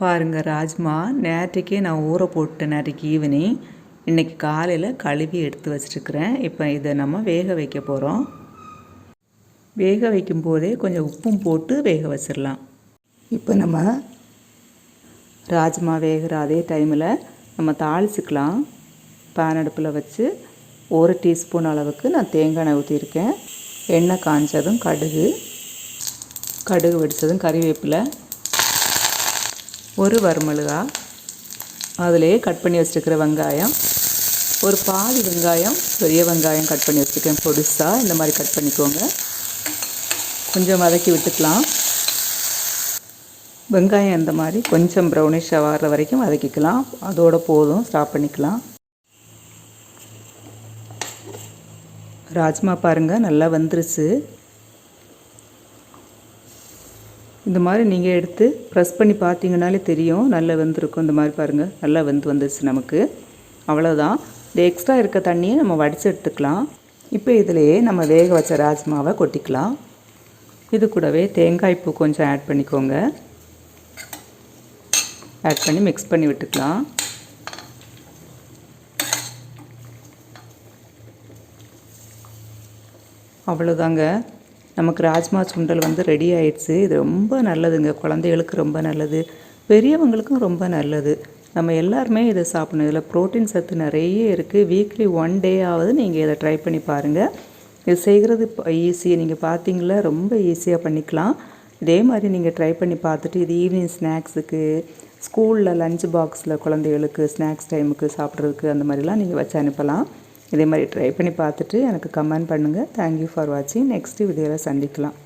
பாருங்கள், ராஜ்மா நேற்றுக்கே நான் ஊற போட்டேன். நேற்றுக்கு ஈவினிங், இன்றைக்கி காலையில் கழுவி எடுத்து வச்சுருக்கிறேன். இப்போ இதை நம்ம வேக வைக்க போகிறோம். வேக வைக்கும் போதே கொஞ்சம் உப்பும் போட்டு வேக வச்சிடலாம். இப்போ நம்ம ராஜ்மா வேகிற அதே டைமில் நம்ம தாளிச்சுக்கலாம். பேன் அடுப்பில் வச்சு 1 டீஸ்பூன் அளவுக்கு நான் தேங்காய் எண்ணெய் ஊற்றியிருக்கேன். எண்ணெய் காய்ஞ்சதும் கடுகு வெடித்ததும் கறிவேப்பிலை, ஒரு வரமிளகாய், அதிலே கட் பண்ணி வச்சுருக்கிற வெங்காயம், ஒரு பாதி வெங்காயம், பெரிய வெங்காயம் கட் பண்ணி வச்சுருக்கேன். பொடிசாக இந்த மாதிரி கட் பண்ணிக்கோங்க. கொஞ்சம் வதக்கி விட்டுக்கலாம். வெங்காயம் இந்த மாதிரி கொஞ்சம் ப்ரௌனிஷாக வர்ற வரைக்கும் வதக்கிக்கலாம். அதோட போதும், ஸ்டாப் பண்ணிக்கலாம். ராஜ்மா பாருங்கள், நல்லா வெந்துருச்சு. இந்த மாதிரி நீங்கள் எடுத்து ப்ரெஸ் பண்ணி பார்த்தீங்கனாலே தெரியும், நல்லா வெந்திருக்கும். இந்த மாதிரி பாருங்கள், நல்லா வந்துருச்சு நமக்கு. அவ்வளோதான். இந்த எக்ஸ்ட்ரா இருக்க தண்ணியை நம்ம வடித்து எடுத்துக்கலாம். இப்போ இதிலையே நம்ம வேக வச்ச ராஜ்மாவை கொட்டிக்கலாம். இது கூடவே தேங்காய் பூ கொஞ்சம் ஆட் பண்ணிக்கோங்க. ஆட் பண்ணி மிக்ஸ் பண்ணி விட்டுக்கலாம். அவ்வளோதாங்க, நமக்கு ராஜ்மா சுண்டல் ரெடி ஆயிடுச்சு. இது ரொம்ப நல்லதுங்க, குழந்தைகளுக்கு ரொம்ப நல்லது, பெரியவங்களுக்கும் ரொம்ப நல்லது. நம்ம எல்லாருமே இதை சாப்பிடணும். இதில் ப்ரோட்டீன் சத்து நிறைய இருக்குது. வீக்லி 1 டே ஆகுது நீங்கள் இதை ட்ரை பண்ணி பாருங்கள். இது செய்கிறது ஈஸி. நீங்கள் பார்த்தீங்களா, ரொம்ப ஈஸியாக பண்ணிக்கலாம். இதே மாதிரி நீங்கள் ட்ரை பண்ணி பார்த்துட்டு இது ஈவினிங் ஸ்நாக்ஸுக்கு, ஸ்கூலில் லஞ்ச் பாக்ஸில் குழந்தைகளுக்கு ஸ்நாக்ஸ் டைமுக்கு சாப்பிட்றதுக்கு அந்த மாதிரிலாம் நீங்கள் வச்சு அனுப்பலாம். இதே மாதிரி ட்ரை பண்ணி பார்த்துட்டு எனக்கு கமெண்ட் பண்ணுங்கள். தேங்க்யூ ஃபார் வாட்சிங். நெக்ஸ்ட் வீடியோவில் சந்திக்கலாம்.